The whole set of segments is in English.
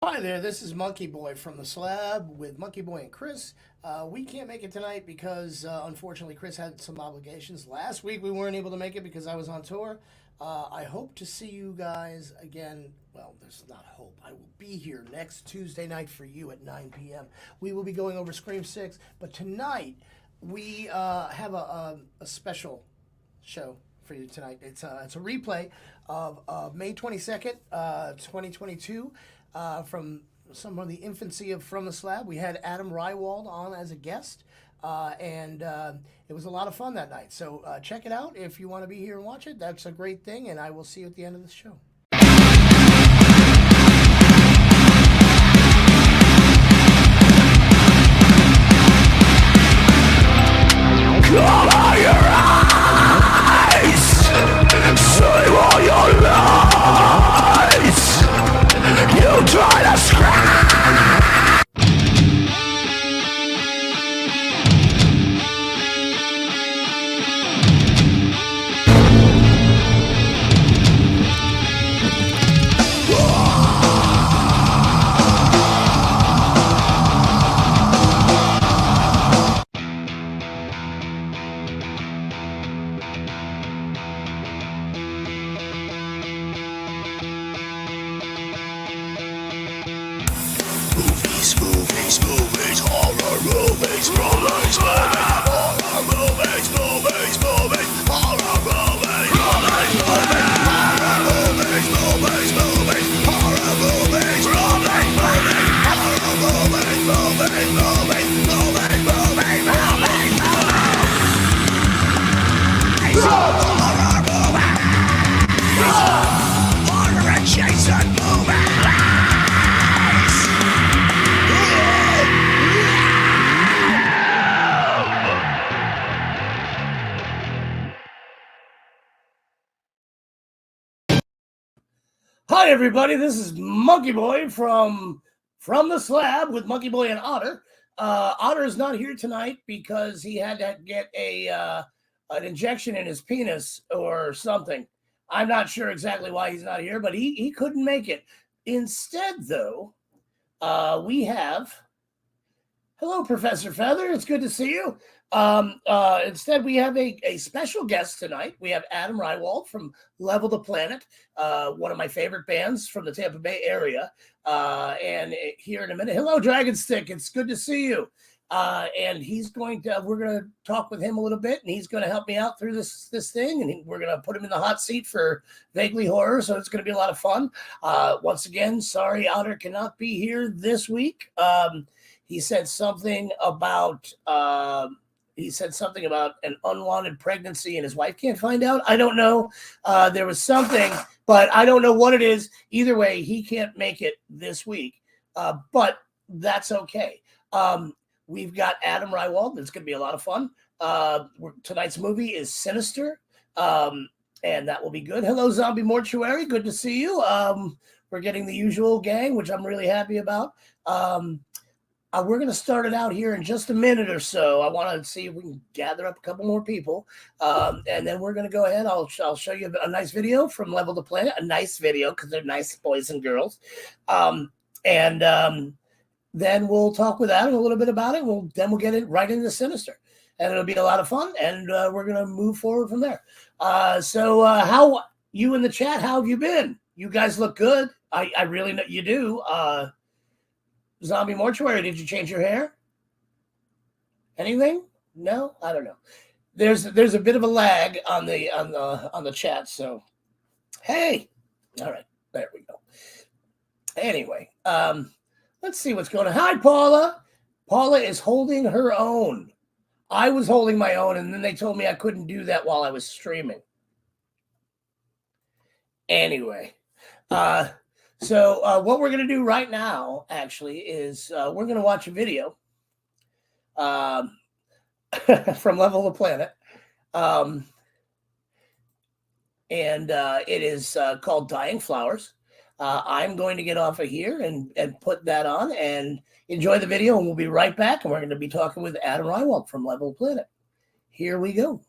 Hi there, this is Monkey Boy from the Slab with Monkey Boy and Chris. We can't make it tonight because unfortunately Chris had some obligations. Last week we weren't able to make it because I was on tour. I hope to see you guys again. Well, there's not hope. I will be here next Tuesday night for you at 9 p.m. We will be going over Scream 6, but tonight we have a special show for you tonight. It's a replay of May 22nd, 2022, from some of the infancy of From the Slab. We had Adam Rywald on as a guest, and it was a lot of fun that night. So check it out if you want to be here and watch it. That's a great thing, and I will see you at the end of the show. Cover your eyes, save all your lies. You try to scream. Movies, horror movies, movies, horror movies, movies, horror movies, horror movies, horror adjacent movies. Hi everybody, this is Monkey Boy from the Slab with Monkey Boy and Otter. Otter is not here tonight because he had to get an injection in his penis or something. I'm not sure exactly why he's not here, but he couldn't make it. Instead, though, we have... Hello, Professor Feather. It's good to see you. Instead, we have a special guest tonight. We have Adam Rywald from Level the Planet, one of my favorite bands from the Tampa Bay area. And here in a minute, hello, Dragonstick. It's good to see you. And we're going to talk with him a little bit, and he's going to help me out through this thing. And we're going to put him in the hot seat for Vaguely Horror. So it's going to be a lot of fun. Once again, sorry, Otter cannot be here this week. He said something about an unwanted pregnancy and his wife can't find out. I don't know. There was something, but I don't know what it is. Either way, he can't make it this week, but that's okay. We've got Adam Rywald. It's going to be a lot of fun. Tonight's movie is Sinister, and that will be good. Hello, Zombie Mortuary. Good to see you. We're getting the usual gang, which I'm really happy about. We're going to start it out here in just a minute or so. I want to see if we can gather up a couple more people. And then we're going to go ahead. I'll show you a nice video from Level the Planet. A nice video because they're nice boys and girls. Then we'll talk with Adam a little bit about it. Then we'll get it right into Sinister. And it'll be a lot of fun. And we're going to move forward from there. So how you in the chat, how have you been? You guys look good. I really know you do. Zombie Mortuary, did you change your hair? Anything? No, I don't know. There's a bit of a lag on the chat. So, hey, all right, there we go. Anyway, let's see what's going on. Hi, Paula. Paula is holding her own. I was holding my own, and then they told me I couldn't do that while I was streaming. Anyway, So what we're going to do right now, actually, is we're going to watch a video from Level of the Planet. And it is called Dying Flowers. I'm going to get off of here and put that on and enjoy the video, and we'll be right back. And we're going to be talking with Adam Rywald from Level of the Planet. Here we go.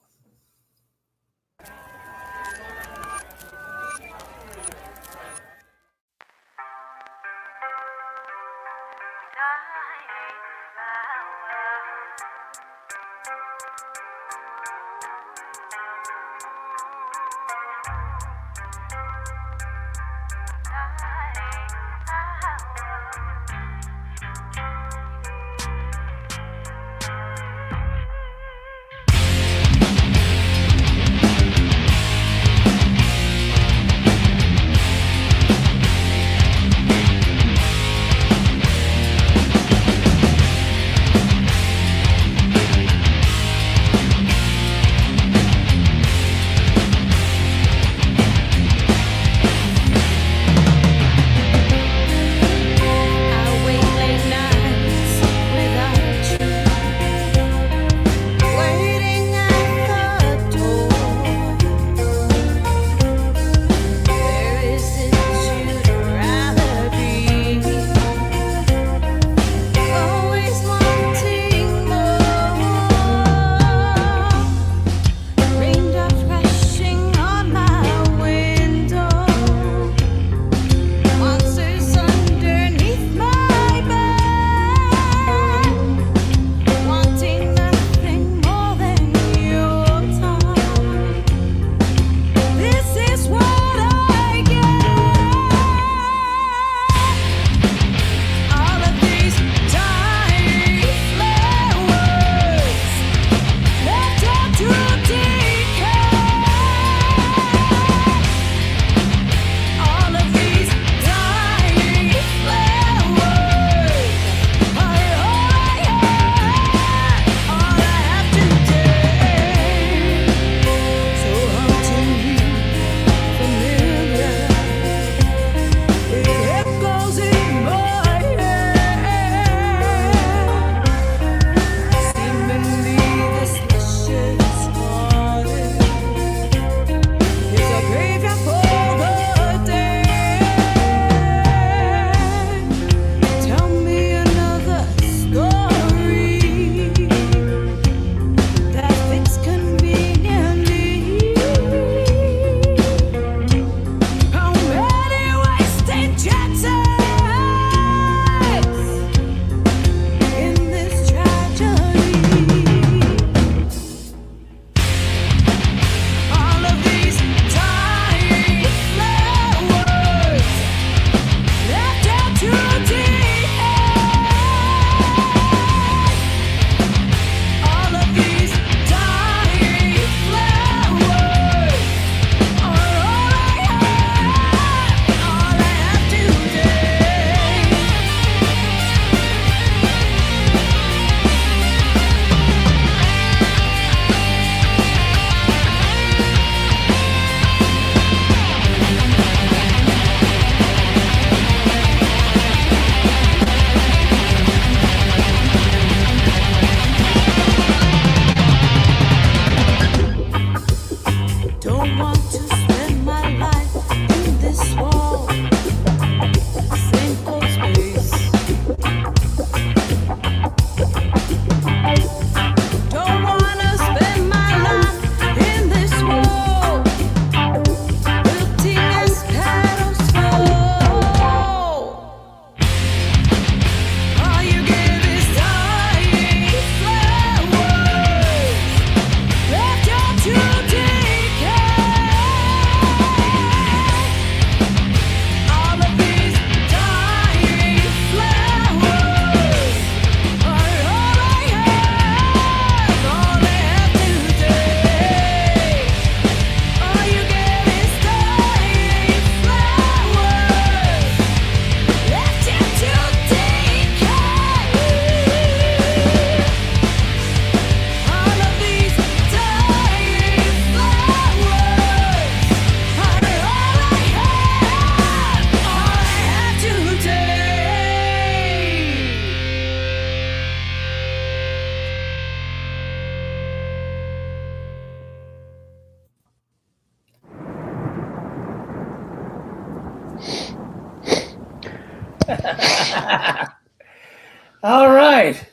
All right.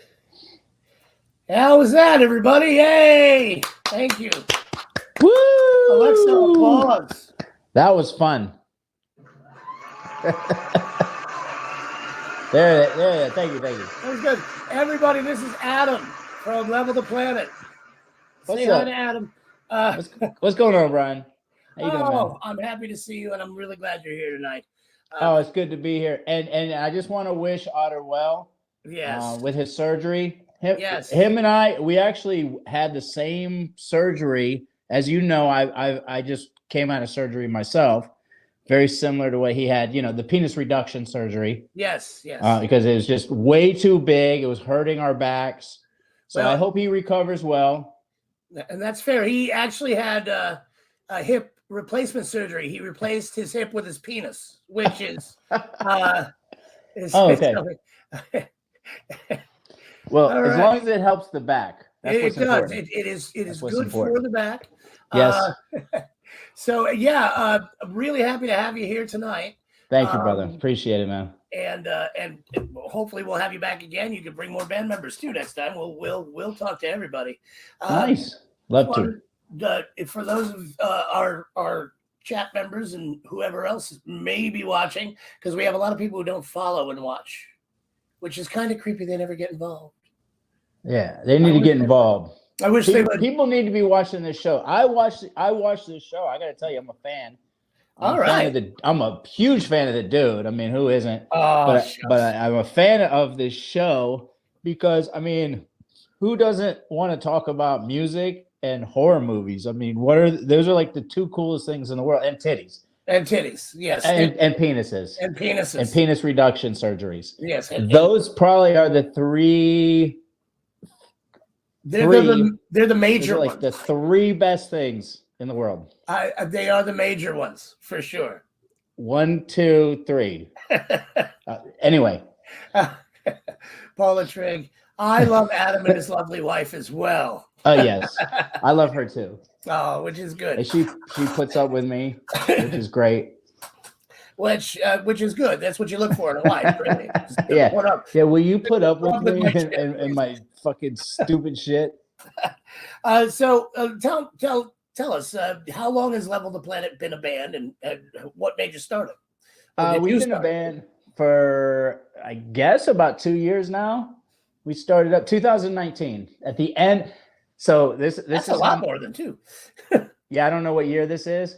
How was that, everybody? Yay! Thank you. Woo! Alexa, applause. That was fun. there. Thank you. That was good. Everybody, this is Adam from Level the Planet. What's Say hi up? to Adam. What's going on, Brian? How you doing, man? I'm happy to see you, and I'm really glad you're here tonight. It's good to be here. And I just want to wish Otter well. Yes. With his surgery. Yes. Him and I, we actually had the same surgery. As you know, I just came out of surgery myself. Very similar to what he had, the penis reduction surgery. Yes. Because it was just way too big. It was hurting our backs. So Well, I hope he recovers well. And that's fair. He actually had a hip replacement surgery. He replaced his hip with his penis, which is okay. Well, as long as it helps the back. That's what's important. It is good for the back. Yes. So I'm really happy to have you here tonight. Thank you, brother. Appreciate it, man. And hopefully we'll have you back again. You can bring more band members too next time. We'll talk to everybody. Nice. Love to. For those of our chat members and whoever else may be watching, because we have a lot of people who don't follow and watch, which is kind of creepy. They never get involved. Yeah, they need to get involved. I wish they would. People need to be watching this show. I watched this show. I got to tell you, I'm a fan. I'm a huge fan of the dude. I mean, who isn't? But I'm a fan of this show because, I mean, who doesn't want to talk about music and horror movies? I mean, those are like the two coolest things in the world, and titties. And titties, yes. And penises. And penises. And penis reduction surgeries. Yes. Those probably are the three. They're the major ones. The three best things in the world. They are the major ones, for sure. 1, 2, 3. Anyway. Paula Trigg. I love Adam and his lovely wife as well. Oh, yes. I love her too. Oh, which is good. And she puts up with me, which is great. Which is good. That's what you look for in a wife, really. Yeah. Yeah. Will you put up with me and my fucking stupid shit? So tell us, how long has Level the Planet been a band, and what made you start it? We've been a band for, I guess, about 2 years now. We started up 2019 at the end. So this is a lot more than 2. Yeah, I don't know what year this is.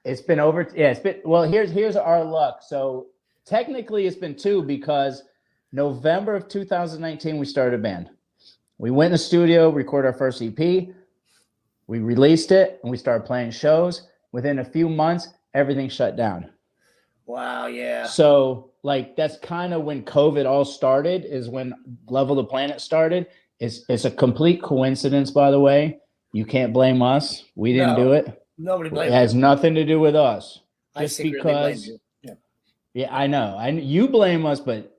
It's been over. Yeah, it's been. Well, here's our luck. So technically, it's been 2 because November of 2019 we started a band. We went in the studio, recorded our first EP. We released it, and we started playing shows. Within a few months, everything shut down. Wow. Yeah. So that's kind of when COVID all started. Is when Level the Planet started. It's a complete coincidence, by the way. You can't blame us. We didn't do it. Nobody blames. It has nothing to do with us. Just because. Blame you. Yeah, I know. You blame us, but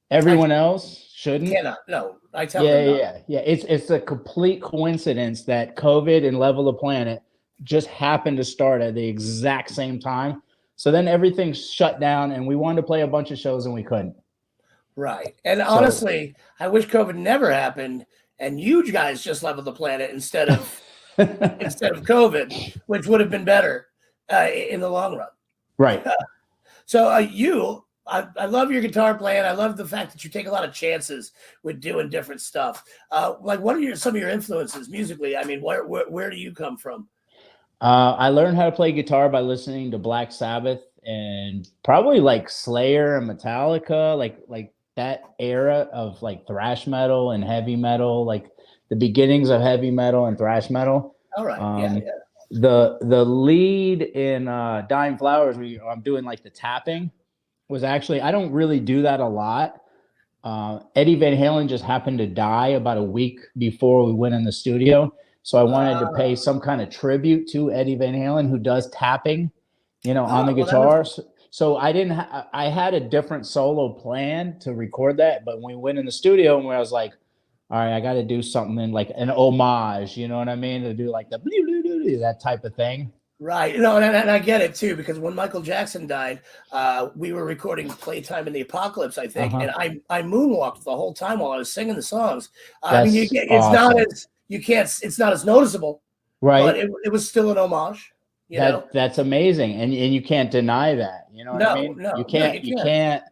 everyone else shouldn't. No, I tell them. Yeah. It's a complete coincidence that COVID and Level the Planet just happened to start at the exact same time. So then everything shut down, and we wanted to play a bunch of shows, and we couldn't. Right. And honestly, I wish COVID never happened, and you guys just leveled the planet instead of COVID, which would have been better in the long run. Right. I love your guitar playing. I love the fact that you take a lot of chances with doing different stuff. What are some of your influences musically? I mean, where do you come from? I learned how to play guitar by listening to Black Sabbath and probably like Slayer and Metallica, like that era of like thrash metal and heavy metal, like the beginnings of heavy metal and thrash metal. All right. The lead in Dying Flowers, where I'm doing like the tapping, was actually, I don't really do that a lot. Eddie Van Halen just happened to die about a week before we went in the studio. So I wanted to pay some kind of tribute to Eddie Van Halen, who does tapping, on the guitar. So I had a different solo plan to record that. But when we went in the studio, and I was like, all right, I got to do something like an homage, you know what I mean? To do like the that type of thing. Right. No, and I get it too, because when Michael Jackson died, we were recording Playtime in the Apocalypse, I think, and I moonwalked the whole time while I was singing the songs. I mean, That's it's not awesome. as it's not as noticeable, but Right. it was still an homage, you know. That's amazing. And you can't deny that. You know what I No, mean? no, You no, you can't, you can't. can't.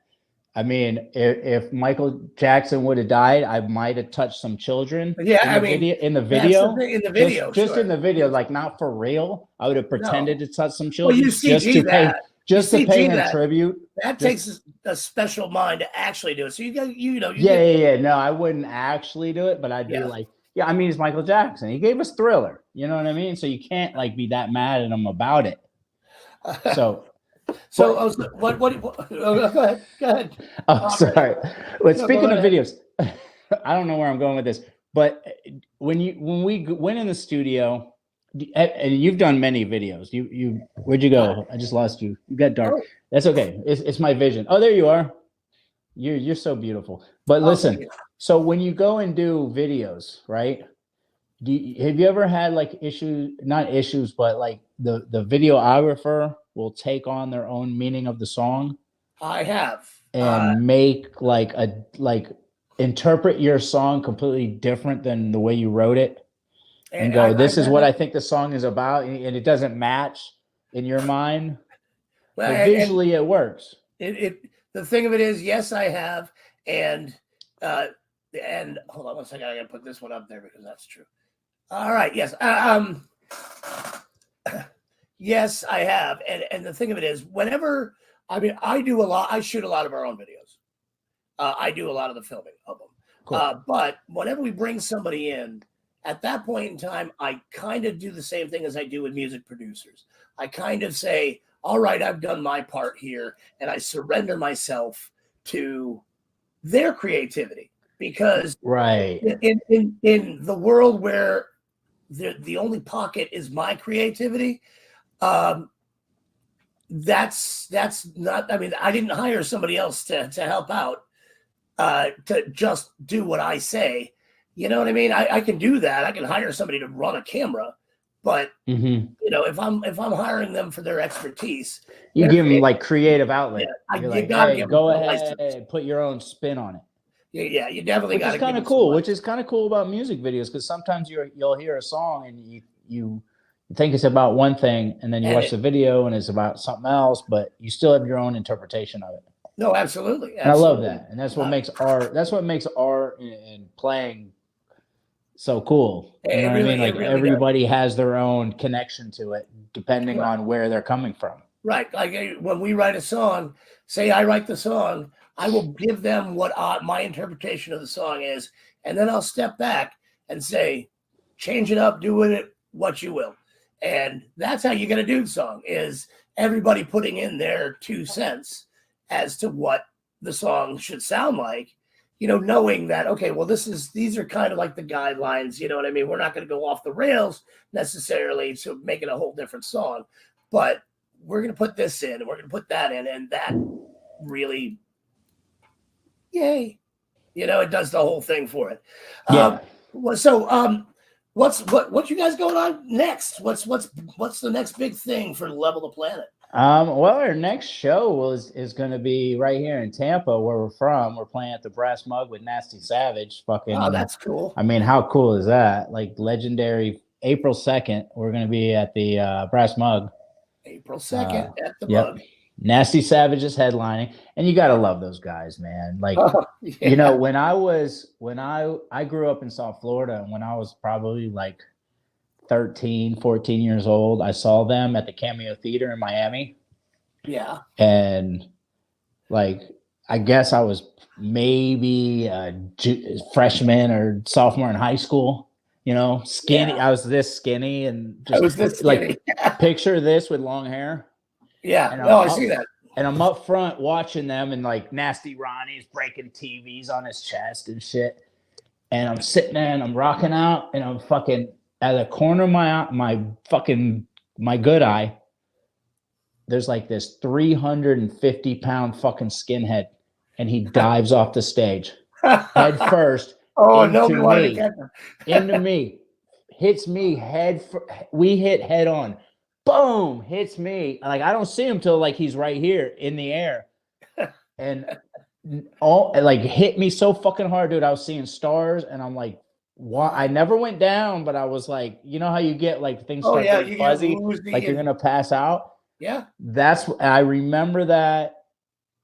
I mean, if Michael Jackson would have died, I might have touched some children Yeah, in I the mean, video, in the that's the video, thing in the video, just in sure. the video, like not for real. I would have pretended No. to touch some Well, children just to pay, You just to pay CG him that. tribute. That Just, takes a special mind to actually do it. So you got, you know, you yeah, get, yeah, yeah. No, I wouldn't actually do it, but I'd be yeah. like, yeah, I mean, it's Michael Jackson. He gave us Thriller. You know what I mean? So you can't like be that mad at him about it. So, So, but, oh, go ahead. Go ahead. oh, sorry. But No, speaking go of ahead. videos, I don't know where I'm going with this, but when we went in the studio, and you've done many videos. Where'd you go? I just lost you. You got dark. Oh, That's okay. It's my vision. Oh, there you are. You're so beautiful. But oh, thank listen, you. so when you go and do videos, right? Have you ever had like issues, not issues, but like the videographer will take on their own meaning of the song I have. and make like interpret your song completely different than the way you wrote it and go, I've this is had what that. I think the song is about, and it doesn't match in your mind, Well, but and visually it works. the thing of it is, yes, I have, and hold on one second. I gotta put this one up there because that's true. All right. Yes. Yes, I have, and the thing of it is, whenever I mean, I do a lot. I shoot a lot of our own videos. I do a lot of the filming of them. Cool. But whenever we bring somebody in, at that point in time, I kind of do the same thing as I do with music producers. I kind of say, all right, I've done my part here, and I surrender myself to their creativity. Because Right. in the world where the only pocket is my creativity, that's not, I mean, I didn't hire somebody else to help out, to just do what I say. You know what I mean? I can do that. I can hire somebody to run a camera, but you know, if I'm hiring them for their expertise, You give them like creative outlet. yeah, You're you like, gotta hey, give them go a ahead license. and put your own spin on it. Yeah, you definitely Which got is to kind give of them some cool. Which license. is kind of cool about music videos, because sometimes you'll hear a song and you think it's about one thing, and then you watch the video and it's about something else, but you still have your own interpretation of it. No, absolutely. And I love that, and that's what makes art. That's what makes art and playing so cool. You know what I mean? Like It really does. everybody has their own connection to it, depending Right. on where they're coming from. Right. Like when we write a song, say I write the song, I will give them what my interpretation of the song is, and then I'll step back and say, change it up, do with it what you will. And that's how you get a dude song, is everybody putting in their 2 cents as to what the song should sound like, you know, knowing that, okay, well, these are kind of like the guidelines, you know what I mean? We're not going to go off the rails necessarily to make it a whole different song, but we're going to put this in and we're going to put that in, and that really, yay, you know, it does the whole thing for it. Yeah. What you guys going on next? What's the next big thing for Level the Planet? Well, our next show is going to be right here in Tampa, where we're from. We're playing at the Brass Mug with Nasty Savage. Fucking, Oh, that's cool. I mean, how cool is that? Like legendary. April 2nd, we're going to be at the Brass Mug. April 2nd at the Yep. Mug. Nasty Savage is headlining, and you got to love those guys, man. Like, Yeah. you know, when I grew up in South Florida, and when I was probably like 13, 14 years old, I saw them at the Cameo Theater in Miami. Yeah. And like, I guess I was maybe a freshman or sophomore in high school, you know, skinny. Yeah. I was this skinny, and I was just this skinny. like picture this with long hair. Yeah. And No, I see that. And I'm up front watching them, and like Nasty Ronnie's breaking TVs on his chest and shit. And I'm sitting there and I'm rocking out, and I'm fucking at the corner of my good eye. There's like this 350-pound fucking skinhead, and he dives off the stage head first. Oh, nobody wanted to catch him. Into me, hits me we hit head on. boom, hits me. Like I don't see him till like he's right here in the air, and all like hit me so fucking hard, dude. I was seeing stars, and I'm like, what? I never went down, but I was like, you know how you get like things Oh start yeah, getting you fuzzy, get woozy like you're and- gonna pass out. yeah. I remember that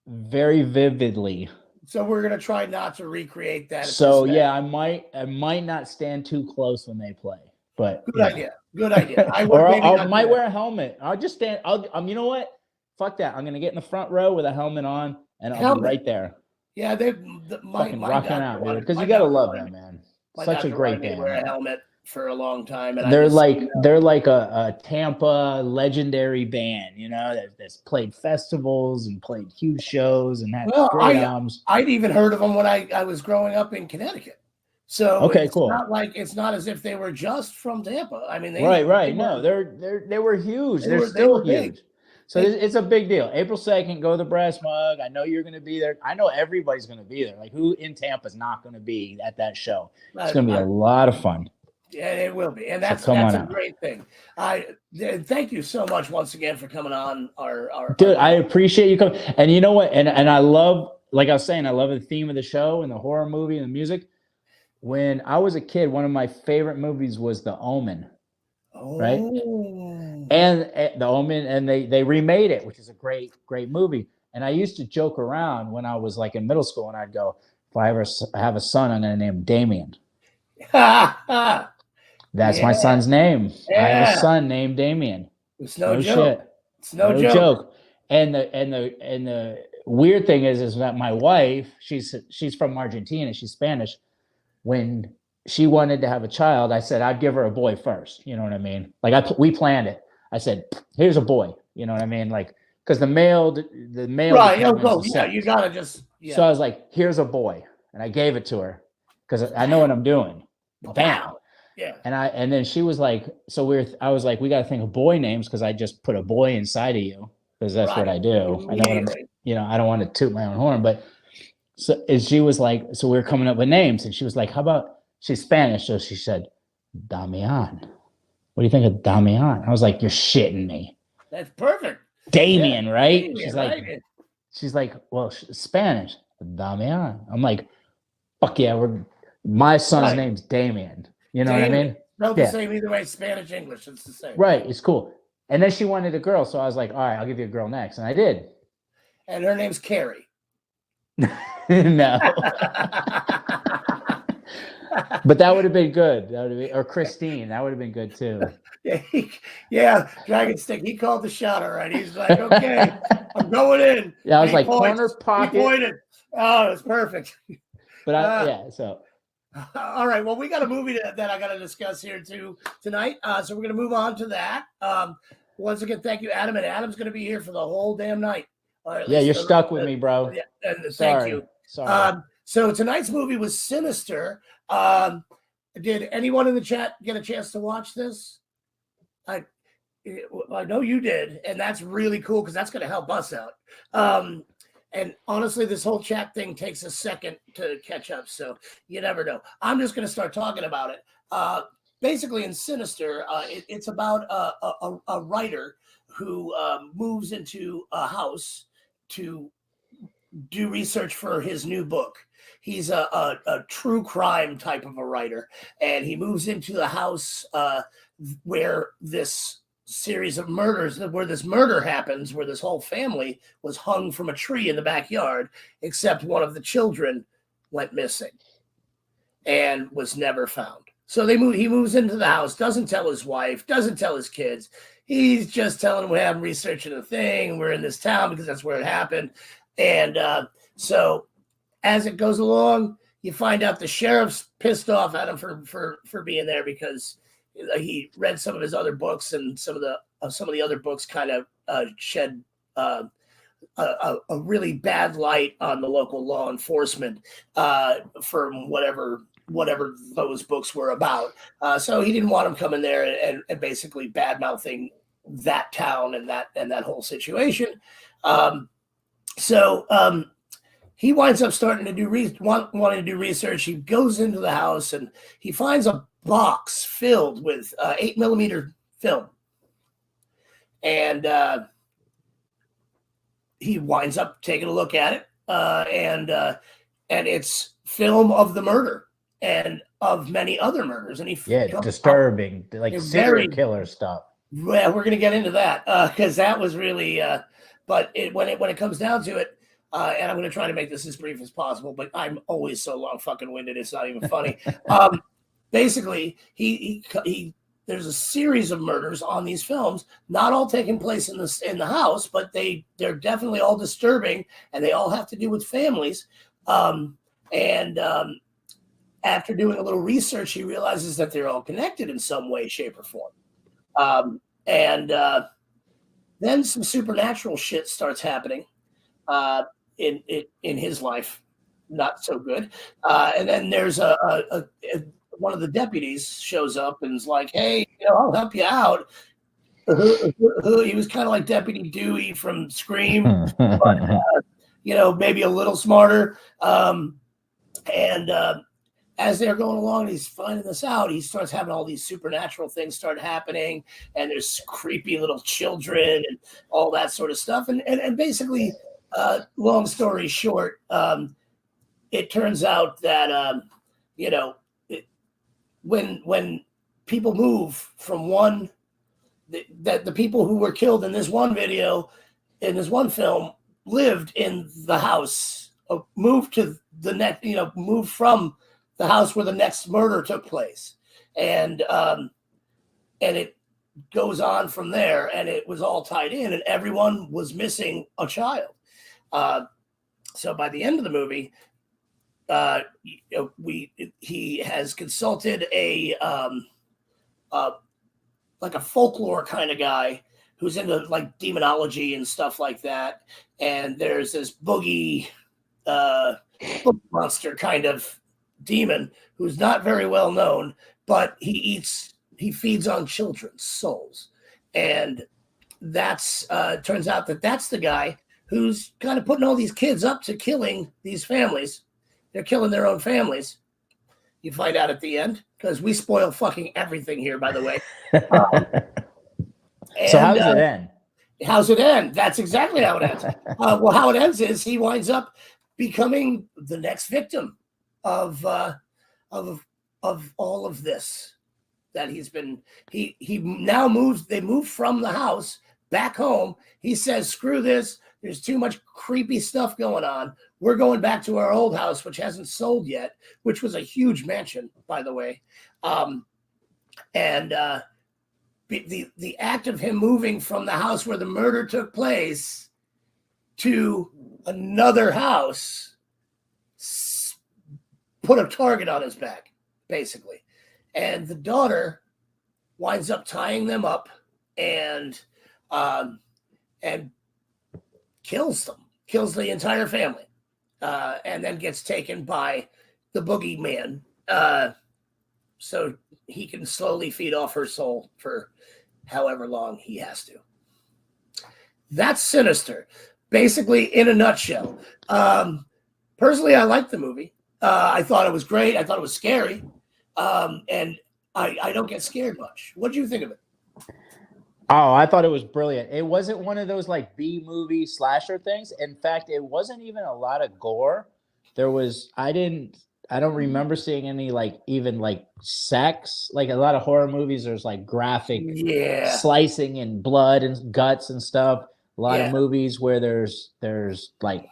very vividly. So we're gonna try not to recreate that. So yeah, I might not stand too close when they play, but Good idea. Good idea. I would or maybe I not might do wear a helmet. I'll just stand. You know what? Fuck that. I'm gonna get in the front row with a helmet on, and I'll be right there. Yeah, my Fucking rocking doctor out, dude. wanted- Because my you gotta doctor love wanted them, me- man. my Such a doctor great wanted me to band. wear a man. helmet for a long time, and They're I just, like they're like a Tampa legendary band, you know, that's played festivals and played huge shows and had well, great albums. I'd even heard of them when I was growing up in Connecticut. So Okay, it's cool. not as if they were just from Tampa. I mean, Right. No, they were huge. They're still big. huge. So it's a big deal. April 2nd, go to the Brass Mug. I know you're going to be there. I know everybody's going to be there. Like who in Tampa is not going to be at that show? It's going to be a lot of fun. Yeah, it will be, and that's out. great thing. Thank you so much once again for coming on our Dude, I appreciate you coming. And you know what? And I love, like I was saying, I love the theme of the show and the horror movie and the music. When I was a kid, one of my favorite movies was The Omen. Right? And The Omen, and they remade it, which is a great movie. And I used to joke around when I was like in middle school, and I'd go, if I ever have a son, I'm going to name him Damien. That's my son's name. I have a son named Damien. It's no joke. Shit. It's no joke. And the weird thing is that my wife, she's from Argentina, she's Spanish. When she wanted to have a child, I said I'd give her a boy first. You know what I mean? Like we planned it. I said, here's a boy. You know what I mean? Like because the male right. Yeah, you gotta just. Yeah. So I was like, here's a boy, and I gave it to her because I know what I'm doing. Bam. Yeah. And then she was like, I was like, we got to think of boy names because I just put a boy inside of you because that's what I do. I know I don't want to toot my own horn, but she was like, so we were coming up with names, and she was like, how about, she's Spanish, so she said, Damian. What do you think of Damian? I was like, you're shitting me. That's perfect. Damien, right? Damien, she's like, well, Spanish, Damian. I'm like, fuck yeah, my son's name's Damien. You know what I mean? Spelled the same either way, Spanish, English, it's the same. Right, it's cool. And then she wanted a girl, so I was like, all right, I'll give you a girl next, and I did. And her name's Carrie. No. But that would have been good. Or Christine, that would have been good too. Yeah, Dragon Stick. He called the shot. All right. He's like, okay, I'm going in. Yeah, I was like, corner pocket. He pointed. Oh, it's perfect. But so. All right. Well, we got a movie that I got to discuss here too tonight. So we're going to move on to that. Once again, thank you, Adam. And Adam's going to be here for the whole damn night. Yeah, you're stuck with me, bro. Yeah, and thank you. Sorry. So tonight's movie was Sinister. Did anyone in the chat get a chance to watch this? I know you did, and that's really cool because that's going to help us out. And honestly, this whole chat thing takes a second to catch up, so you never know. I'm just going to start talking about it. Basically, in Sinister, it's about a writer who moves into a house to do research for his new book. He's a true crime type of a writer, and he moves into the house where this series of murders, where this murder happens, where this whole family was hung from a tree in the backyard, except one of the children went missing and was never found. So he moves into the house, doesn't tell his wife, doesn't tell his kids. He's just telling them, I'm researching a thing. We're in this town because that's where it happened. And so as it goes along, you find out the sheriff's pissed off at him for being there because he read some of his other books, and some of the other books kind of shed a really bad light on the local law enforcement from whatever those books were about. So he didn't want him coming there and basically bad mouthing that town and that whole situation. So he winds up starting to wanting to do research. He goes into the house and he finds a box filled with 8mm film. and he winds up taking a look at it, and it's film of the murder and of many other murders. And disturbing, like serial killer stuff. Well, we're going to get into that because that was really. But when it comes down to it, and I'm going to try to make this as brief as possible, but I'm always so long fucking winded. It's not even funny. Basically, there's a series of murders on these films, not all taking place in the house, but they're definitely all disturbing, and they all have to do with families. After doing a little research, he realizes that they're all connected in some way, shape, or form. Then some supernatural shit starts happening in his life, not so good. And then there's one of the deputies shows up and is like, "Hey, I'll help you out." He was kind of like Deputy Dewey from Scream, but maybe a little smarter. As they're going along, he's finding this out. He starts having all these supernatural things start happening, and there's creepy little children and all that sort of stuff. And basically, long story short, it turns out that when people move from one, that the people who were killed in this one video, in this one film, lived in the house, moved to the next, moved from the house where the next murder took place, and it goes on from there, and it was all tied in, and everyone was missing a child. So by the end of the movie, he has consulted a folklore kind of guy who's into like demonology and stuff like that, and there's this boogie monster kind of demon who's not very well known, but he feeds on children's souls, and that's turns out that's the guy who's kind of putting all these kids up to killing these families. They're killing their own families. You find out at the end, because we spoil fucking everything here, by the way. So how does it end? How's it end? That's exactly how it ends. Well, how it ends is he winds up becoming the next victim of all of this that he's been. He now moves. They move from the house back home. He says, "Screw this. There's too much creepy stuff going on. We're going back to our old house, which hasn't sold yet," which was a huge mansion, by the way. The act of him moving from the house where the murder took place to another house put a target on his back, basically. And the daughter winds up tying them up and kills the entire family, and then gets taken by the boogeyman, so he can slowly feed off her soul for however long he has to. That's Sinister, basically, in a nutshell. Personally, I liked the movie. I thought it was great. I thought it was scary, and I don't get scared much. What do you think of it? Oh, I thought it was brilliant. It wasn't one of those like B-movie slasher things. In fact, it wasn't even a lot of gore. I don't remember seeing any even sex. Like a lot of horror movies, there's like graphic slicing and blood and guts and stuff. A lot of movies where there's like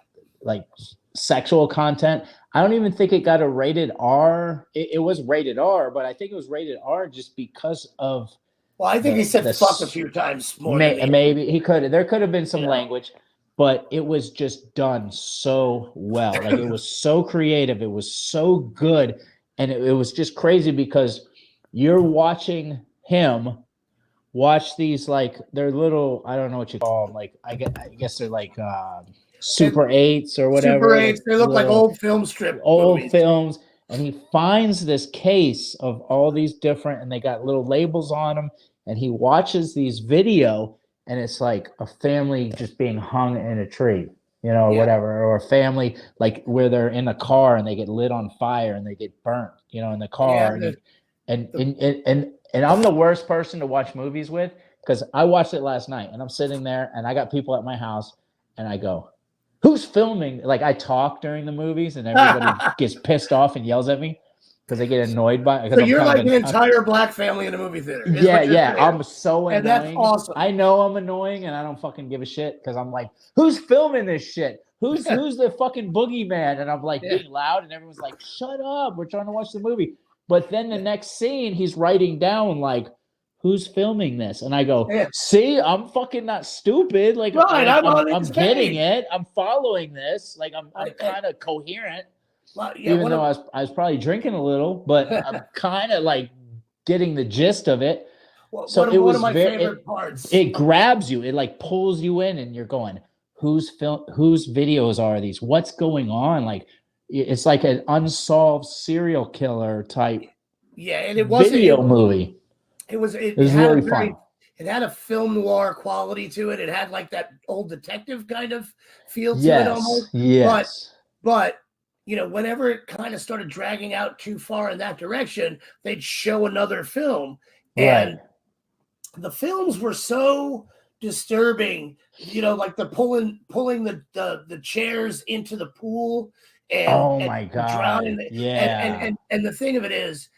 sexual content. I don't even think it got a rated R. It was rated R, but I think it was rated R just because of. Well, I think he said fuck a few times more. Maybe he could. There could have been some language, but it was just done so well. Like it was so creative. It was so good, and it was just crazy because you're watching him watch these they're little. I don't know what you call them. I guess they're like Super 8s or whatever. Super 8s. They look like old film strip. Old films. And he finds this case of all these different, and they got little labels on them. And he watches these video, and it's like a family just being hung in a tree, or whatever, or a family where they're in a car and they get lit on fire and they get burnt, in the car. And I'm the worst person to watch movies with because I watched it last night and I'm sitting there and I got people at my house and I go, who's filming? Like I talk during the movies and everybody gets pissed off and yells at me because they get annoyed by it. So you're like an entire black family in a movie theater. Yeah. I'm so annoying. And that's awesome. I know I'm annoying and I don't fucking give a shit because I'm like, who's filming this shit? Who's the fucking boogeyman? And I'm like being loud and everyone's like, shut up. We're trying to watch the movie. But then the next scene, he's writing down like, who's filming this? And I go, see, I'm fucking not stupid. Like, right, I'm getting it. I'm following this. Like, I'm kind of coherent. Well, even though I was probably drinking a little, but I'm kind of like getting the gist of it. So it was one of my favorite parts. It grabs you. It like pulls you in, and you're going, whose videos are these? What's going on? Like, it's like an unsolved serial killer type. Yeah, and it wasn't video movie. It was really fun. It had a film noir quality to it. It had like that old detective kind of feel to it almost. Yes. But you know, whenever it kind of started dragging out too far in that direction, they'd show another film. And the films were so disturbing, you know, like the pulling the chairs into the pool and my God. Drowning. And the thing of it is,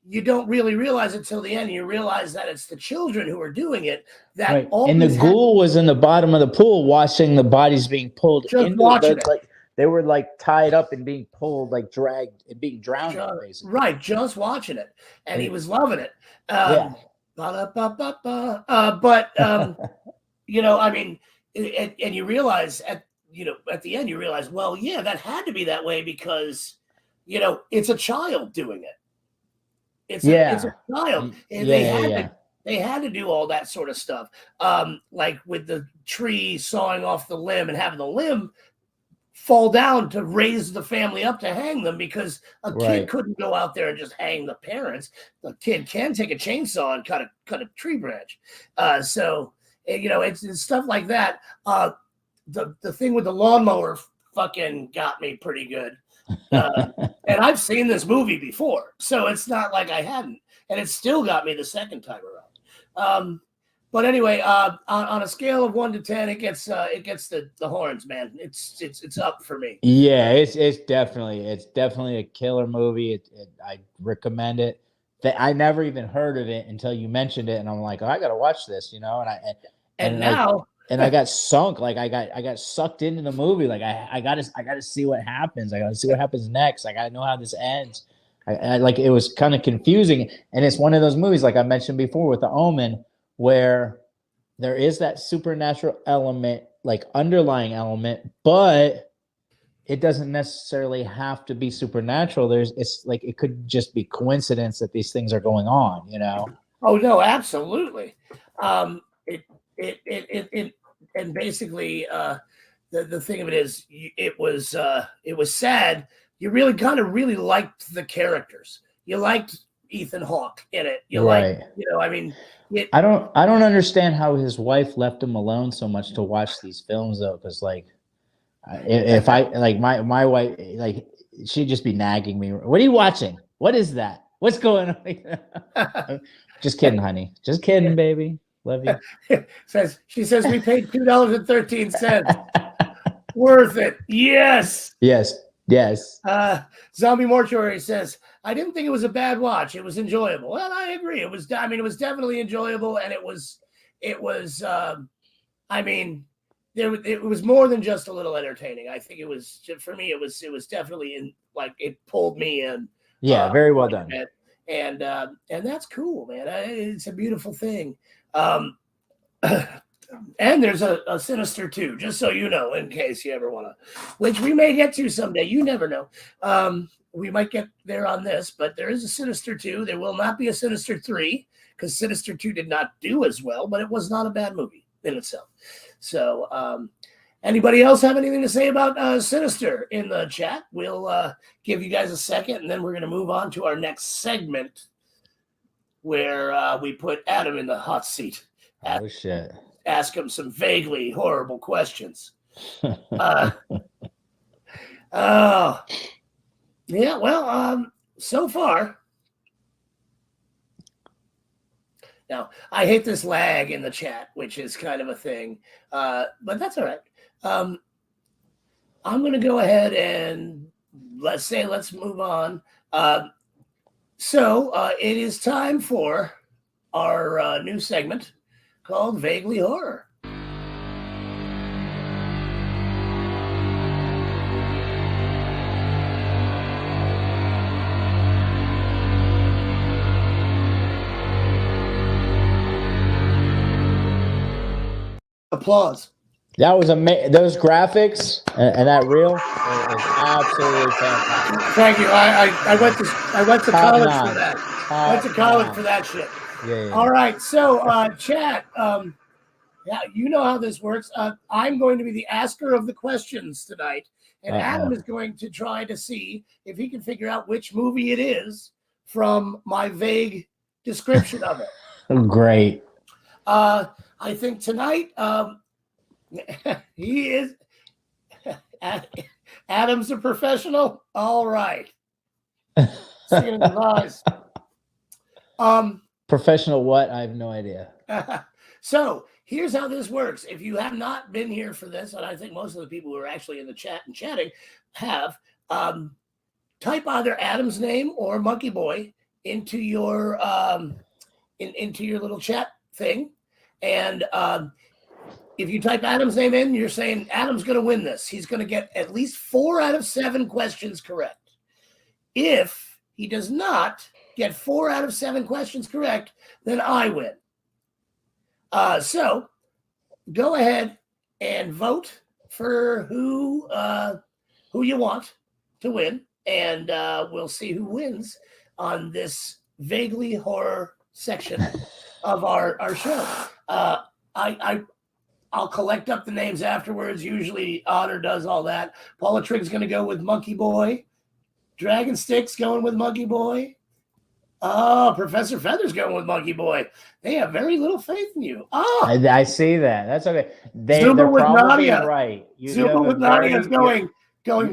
you don't really realize it till the end. You realize that it's the children who are doing it. That and the ghoul was in the bottom of the pool watching the bodies being pulled. Just watching it. Like, they were like tied up and being pulled, like dragged and being drowned, basically. Right, just watching it. And he was loving it. You know, I mean, and you realize at the end, you realize, well, yeah, that had to be that way because, you know, it's a child doing it. It's a child. And they had to do all that sort of stuff. Like with the tree sawing off the limb and having the limb fall down to raise the family up to hang them because a kid couldn't go out there and just hang the parents. The kid can take a chainsaw and cut a tree branch. So, you know, it's stuff like that. The thing with the lawnmower fucking got me pretty good. And I've seen this movie before, so it's not like I hadn't, and it still got me the second time around. But anyway, on a scale of 1 to 10, it gets the horns, man. It's up for me. Yeah, it's definitely a killer movie. I recommend it. I never even heard of it until you mentioned it, and I'm like, oh, I gotta watch this, you know. And now. And I got sunk, like I got sucked into the movie. Like I gotta see what happens. I gotta see what happens next. I gotta know how this ends. I like it was kind of confusing, and it's one of those movies, like I mentioned before with The Omen, where there is that supernatural element, like underlying element, but it doesn't necessarily have to be supernatural. It's like it could just be coincidence that these things are going on, you know? Oh no, absolutely. And basically the thing of it is it was sad. You really kind of really liked the characters. You liked Ethan Hawke in it. You like, you know, I mean, I don't understand how his wife left him alone so much to watch these films though, because like if I like my wife, like she'd just be nagging me. What are you watching? What is that? What's going on? Just kidding, honey. Just kidding, baby. Love you. She says we paid $2.13. Worth it. Yes. Yes. Zombie Mortuary says, I didn't think it was a bad watch. It was enjoyable. Well, I agree. It was definitely enjoyable, and it was I mean, it was more than just a little entertaining. I think it was, for me, it was definitely it pulled me in. Yeah, very well done. And that's cool, man. It's a beautiful thing. And there's a Sinister 2, just so you know, in case you ever want to, which we may get to someday. You never know. We might get there on this, but there is a Sinister 2. There will not be a Sinister 3 because Sinister 2 did not do as well, but it was not a bad movie in itself. So, anybody else have anything to say about Sinister in the chat? We'll give you guys a second, and then we're going to move on to our next segment where we put Adam in the hot seat. Oh, shit. Ask him some vaguely horrible questions. Yeah, well, so far, Now, I hate this lag in the chat, which is kind of a thing, but that's all right. I'm going to go ahead and let's move on. So it is time for our new segment called Vaguely Horror. Applause. That was amazing. Those graphics and that reel is absolutely fantastic. Thank you. I went to Top college notch. for that. Top Went to college notch. for that shit. Yeah. All right. So, chat. Yeah, you know how this works. I'm going to be the asker of the questions tonight, and Adam is going to try to see if he can figure out which movie it is from my vague description of it. Great. I think tonight he is. Adam's a professional. All right. Seeing his eyes. Professional what? I have no idea. So here's how this works. If you have not been here for this, and I think most of the people who are actually in the chat and chatting have, type either Adam's name or Monkey Boy into your into your little chat thing, and if you type Adam's name in, you're saying Adam's going to win this. He's going to get at least 4 out of 7 questions correct. If he does not get 4 out of 7 questions correct, then I win. So go ahead and vote for who you want to win, and we'll see who wins on this vaguely horror section of our show. I'll collect up the names afterwards. Usually Otter does all that. Paula Trigg's going to go with Monkey Boy. Dragon Stick's going with Monkey Boy. Oh, Professor Feather's going with Monkey Boy. They have very little faith in you. Oh, I see that. That's okay. They're Zuba with probably Nadia. right. Zuba with Nadia is going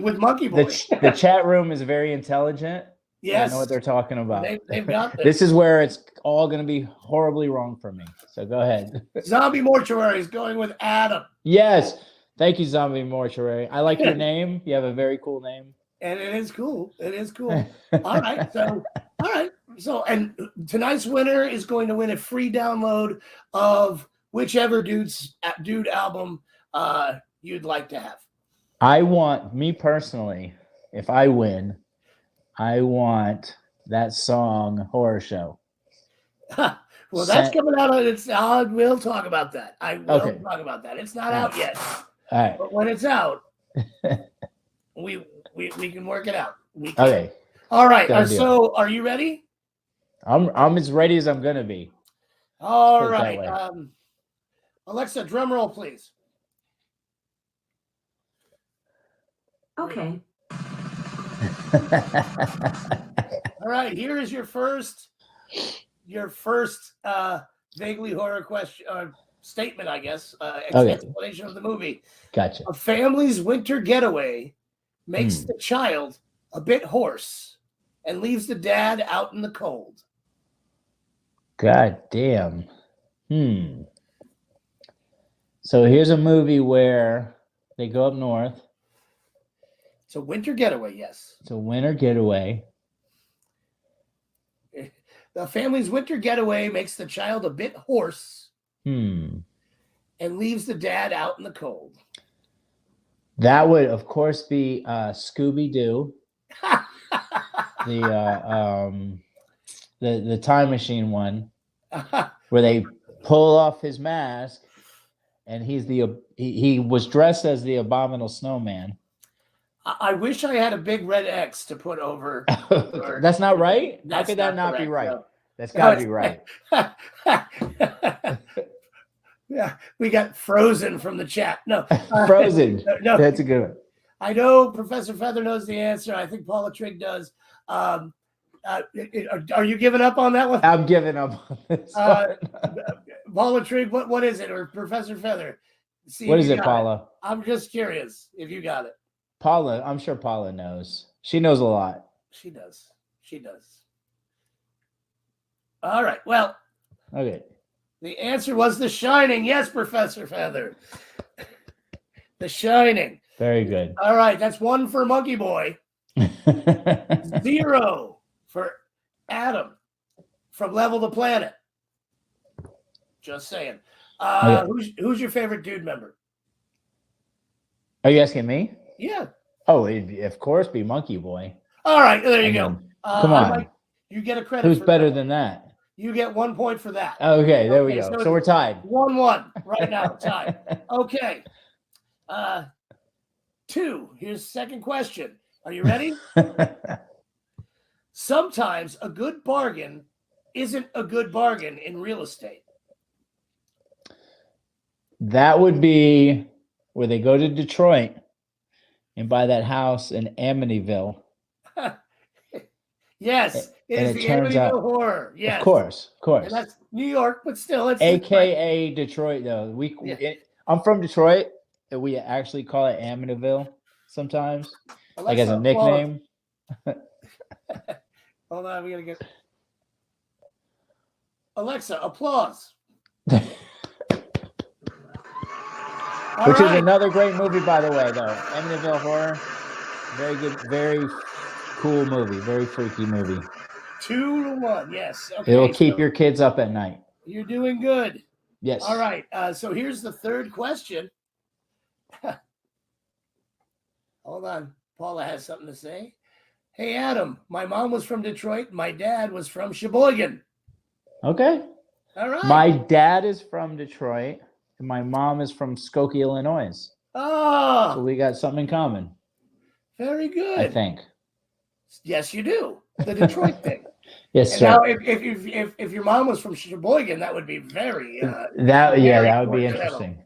with Monkey Boy. The chat room is very intelligent. Yes. I know what they're talking about. They've got this. This is where it's all going to be horribly wrong for me. So go ahead. Zombie Mortuary is going with Adam. Yes. Thank you, Zombie Mortuary. I like your name. You have a very cool name. And it is cool. It is cool. All right. So, and tonight's winner is going to win a free download of whichever dude album you'd like to have. I want, me personally, if I win, I want that song Horror Show. Well, that's coming out. We'll talk about that. I will talk about that. It's not out yet. All right. But when it's out, we can work it out. Okay. All right. So, are you ready? I'm as ready as I'm gonna be. All right. Alexa, drum roll, please. Okay. All right. Here is your first vaguely horror question statement, I guess. Explanation of the movie. Gotcha. A family's winter getaway makes the child a bit hoarse and leaves the dad out in the cold. God damn. So here's a movie where they go up north. It's a winter getaway, yes. It's a winter getaway. The family's winter getaway makes the child a bit hoarse and leaves the dad out in the cold. That would, of course, be Scooby-Doo. The time machine one, where they pull off his mask, and he was dressed as the abominable snowman. I wish I had a big red X to put over. That's not right. How could that not be right? No. That's got to be right. Yeah, we got Frozen from the chat. No, Frozen. No, that's a good one. I know Professor Feather knows the answer. I think Paula Trigg does. Are you giving up on that one? I'm giving up on this one. Paula Trigg, what is it? Or Professor Feather? What is it, Paula? I'm just curious if you got it. Paula, I'm sure Paula knows. She knows a lot. She does. All right. Well, Okay. The answer was The Shining. Yes, Professor Feather. The Shining. Very good. All right, that's 1 for Monkey Boy. 0 for Adam from Level the Planet. Just saying. Okay. Who's your favorite dude member? Are you asking me? Yeah. Oh, it'd, of course, be Monkey Boy. All right, there you I go. mean, come on. You get a credit. Who's for better that. than that? You get 1 point for that. Okay, there we go. So we're tied. 1-1 right now. Tied. Okay. 2. Here's the second question. Are you ready? Sometimes a good bargain isn't a good bargain in real estate. That would be where they go to Detroit and buy that house in Amityville. Yes, And it's it the turns out- Amityville Horror. Yes, Of course. and that's New York, but still, it's AKA Detroit, though. Yeah. I'm from Detroit, and we actually call it Amityville sometimes, like as a Alexa, nickname. Hold on, we gotta get Alexa, applause. All Which right. is another great movie, by the way, though. Amityville Horror. Very good, very cool movie, very freaky movie. 2-1, yes. Okay, It'll keep so your kids up at night. you're doing good. Yes. All right, so here's the third question. Hold on, Paula has something to say. Hey, Adam, my mom was from Detroit. My dad was from Sheboygan. Okay. All right. My dad is from Detroit, and my mom is from Skokie, Illinois. So Oh, we got something in common, very good. I think. Yes, you do. The Detroit thing. Yes, And sir. now, if your mom was from Sheboygan, that would be very that very would be coincidental. interesting.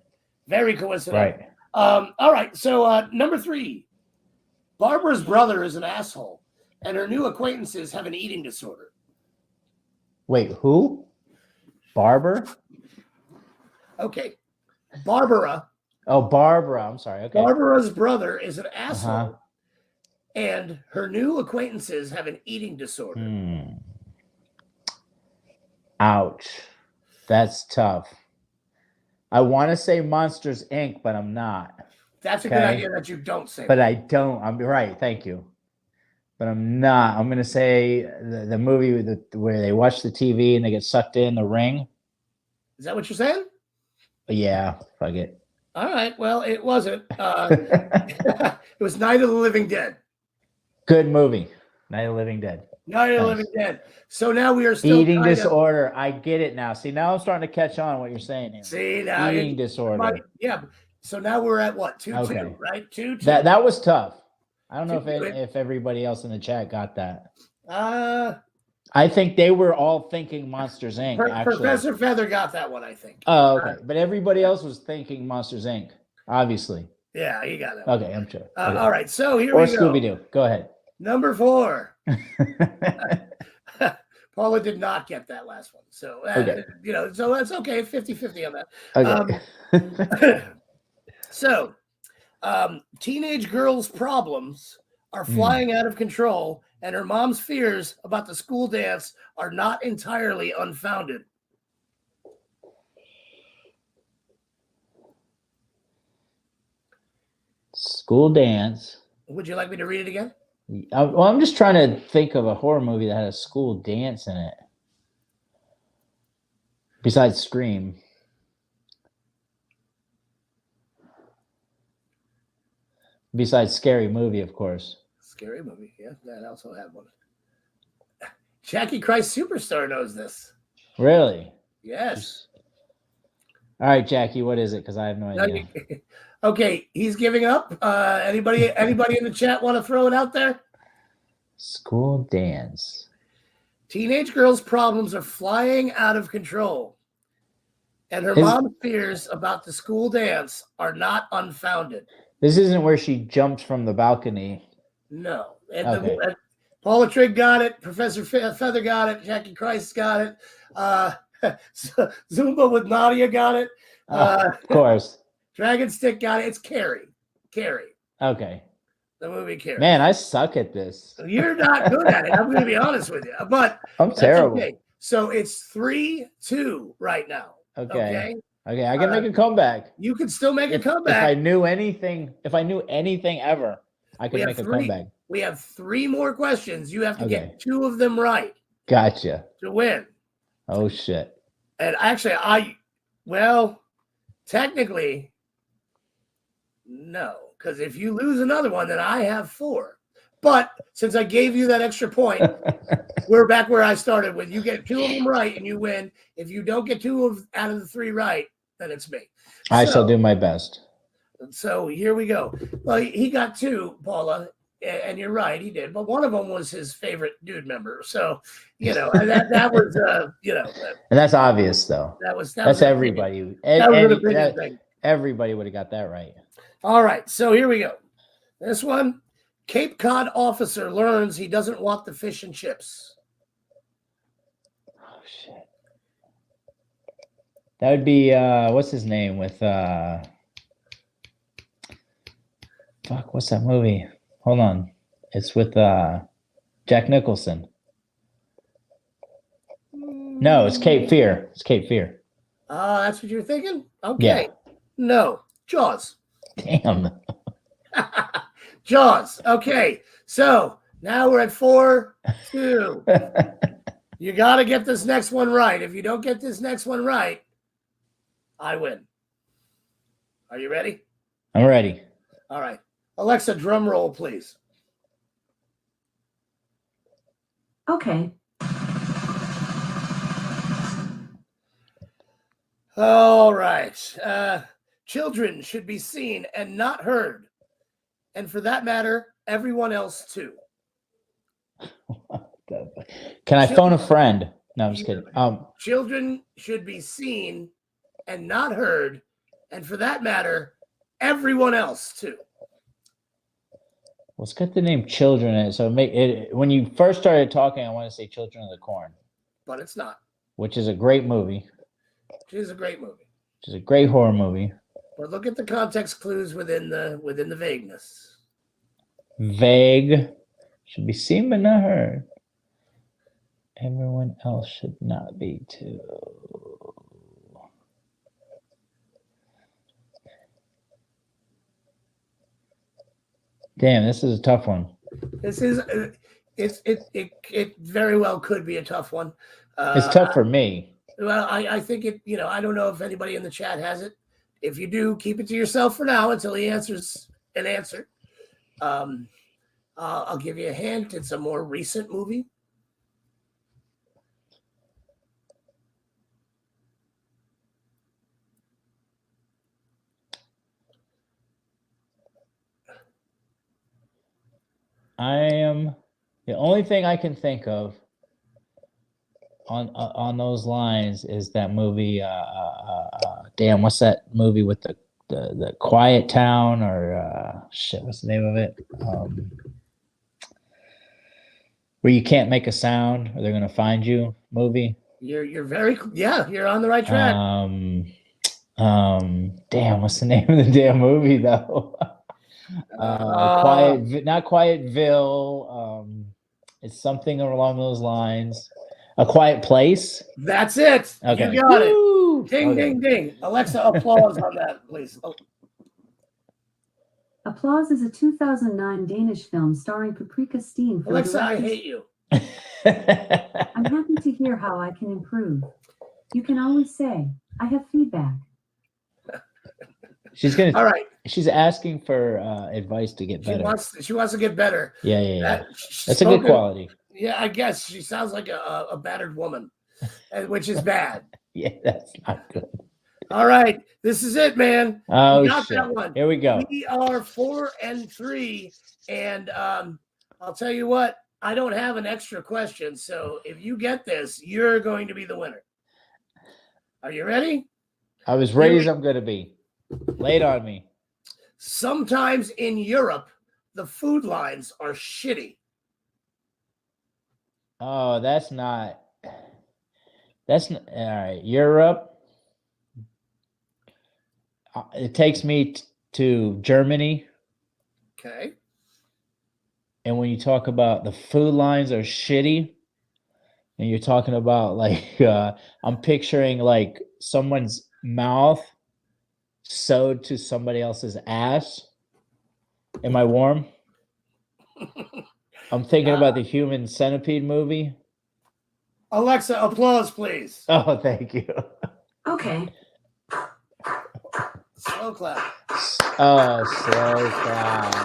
Very coincidental. Right. All right. So number 3, Barbara's brother is an asshole, and her new acquaintances have an eating disorder. Wait, who? Barber? Okay, Barbara. Oh, Barbara. I'm sorry. Okay. Barbara's brother is an asshole, Uh-huh. and her new acquaintances have an eating disorder. Ouch. That's tough. I want to say Monsters, Inc., but I'm not. That's a good Okay. idea that you don't say. But that. I don't. I'm right. Thank you. But I'm not. I'm going to say the movie where they watch the TV and they get sucked in the ring. Is that what you're saying? Yeah. Fuck it. All right. Well, it wasn't. It was Night of the Living Dead. Good movie. Night of the Living Dead. Night of the Nice. Living Dead. So now we are still Eating kind of- disorder. I get it now. See, now I'm starting to catch on what you're saying here. See now, Eating disorder. yeah. So now we're at what 2-2, Okay. right? 2-2. That was tough. I don't know Two- if everybody else in the chat got that. Uh, I think they were all thinking Monsters Inc. Actually. Professor Feather got that one, I think. Oh, okay. But everybody else was thinking Monsters Inc. Obviously. Yeah, he got that one. Okay, I'm sure. Okay. All right. So here Or we go. Scooby Doo. Go ahead. Number 4. Paula did not get that last one. So, Okay. So that's okay. 50-50 on that. Okay. So, teenage girl's problems are flying out of control, and her mom's fears about the school dance are not entirely unfounded. School dance. Would you like me to read it again? Well, I'm just trying to think of a horror movie that had a school dance in it. Besides Scream. Besides Scary Movie, of course. Scary movie. Yeah, that also had one. Jackie Christ Superstar knows this. Really? Yes. All right, Jackie, what is it? Because I have no idea. Okay, he's giving up. Anybody in the chat want to throw it out there? School dance. Teenage girl's problems are flying out of control, and her mom's fears about the school dance are not unfounded. This isn't where she jumps from the balcony. No. And Okay. Paula Trigg got it. Professor Feather got it. Jackie Christ got it. Zumba with Nadia got it. Of course. Dragon Stick got it. It's Carrie. Carrie. Okay. The movie Carrie. Man, I suck at this. You're not good at it. I'm going to be honest with you. But I'm that's terrible. okay. So it's 3-2 right now. Okay. Okay, I can make a comeback. You can still make a If comeback. I knew anything ever, I could make a comeback. We have 3 more questions. You have to Okay. get 2 of them right Gotcha. to win. Oh shit. And actually, technically, no, because if you lose another one, then I have 4. But since I gave you that extra point, we're back where I started with. You get 2 of them right and you win. If you don't get 2 out of the 3 right, then it's me. I shall do my best. So here we go. Well, he got 2, Paula, and you're right, he did. But one of them was his favorite dude member. So, that was, And that's obvious, though. That's everybody. Everybody would have got that right. All right, so here we go. This one, Cape Cod officer learns he doesn't want the fish and chips. Oh shit. That would be what's his name with fuck, what's that movie? Hold on. It's with Jack Nicholson. No, it's Cape Fear. It's Cape Fear. That's what you're thinking? Okay. Yeah. No, Jaws. Damn. Jaws. Okay. So now we're at 4-2. You got to get this next one right. If you don't get this next one right, I win. Are you ready? I'm ready. All right. Alexa, drum roll, please. Okay. All right. Children should be seen and not heard. And for that matter, everyone else too. Can I phone a friend? No, I'm just kidding. Children should be seen and not heard. And for that matter, everyone else too. Let's get the name Children in it. So make it when you first started talking, I want to say Children of the Corn. But it's not. Which is a great movie. It is a great movie. Which is a great horror movie. But look at the context clues within the vagueness. Vague. Should be seen but not heard. Everyone else should not be too. Damn, this is a tough one. This is it very well could be a tough one. It's tough for me. Well, I think it. I don't know if anybody in the chat has it. If you do, keep it to yourself for now until he answers an answer. I'll give you a hint. It's a more recent movie. The only thing I can think of on those lines is that movie. Damn, what's that movie with the Quiet Town or shit? What's the name of it? Where you can't make a sound or they're gonna find you. Movie. You're you're on the right track. Damn, what's the name of the damn movie though? Not Quietville. It's something along those lines. A Quiet Place. That's it. Okay. You got Woo! it. Ding, ding, ding. Alexa, applause on that, please. Oh. Applause is a 2009 Danish film starring Paprika Steen. Alexa, I hate you. I'm happy to hear how I can improve. You can always say, I have feedback. All right. She's asking for advice to get better. She wants to get better. Yeah. That's a good quality. Yeah, I guess she sounds like a battered woman, which is bad. Yeah, that's not good. All right, this is it, man. Oh, got shit. That one. Here we go. We are 4-3, and I'll tell you what. I don't have an extra question, so if you get this, you're going to be the winner. Are you ready? I was ready as I'm going to be. Lay it on me. Sometimes in Europe, the food lines are shitty. Oh, that's not all right. Europe. It takes me to Germany. Okay. And when you talk about the food lines are shitty, and you're talking about like I'm picturing like someone's mouth sewed to somebody else's ass. Am I warm? I'm thinking about the Human Centipede movie. Alexa, applause, please. Oh, thank you. Okay. Slow clap. Oh, slow clap.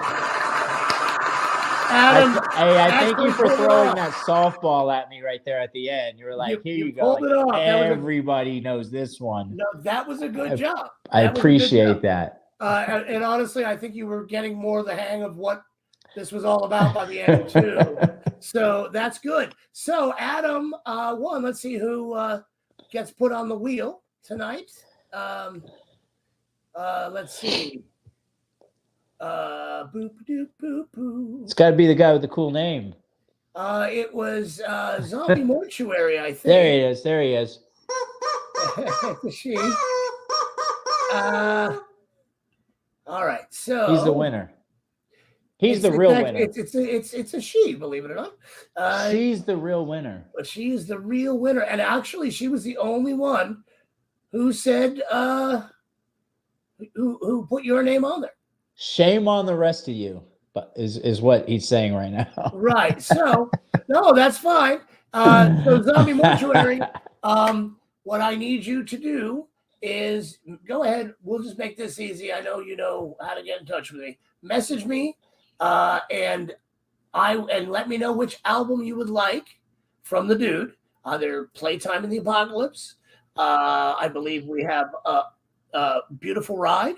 Adam, I thank you for pulled it throwing off. that softball at me right there at the end. You were like, here you go. pulled Like, it off. everybody knows this one. No, that was a good job. I That was a good appreciate job. that. And honestly, I think you were getting more the hang of what this was all about by the end too. So that's good. So Adam won. Let's see who gets put on the wheel tonight. Let's see. Boop doop boop boop. It's got to be the guy with the cool name. It was Zombie Mortuary, I think. There he is. There he is. It's a she. All right, so He's the winner. He's the real winner. It's a she, believe it or not. She's the real winner. But she is the real winner, and actually, she was the only one who said who put your name on there. Shame on the rest of you, but is what he's saying right now. Right. So no, that's fine. So Zombie Mortuary. What I need you to do is go ahead. We'll just make this easy. I know you know how to get in touch with me. Message me, and let me know which album you would like from the dude. Either Playtime in the Apocalypse. I believe we have a Beautiful Ride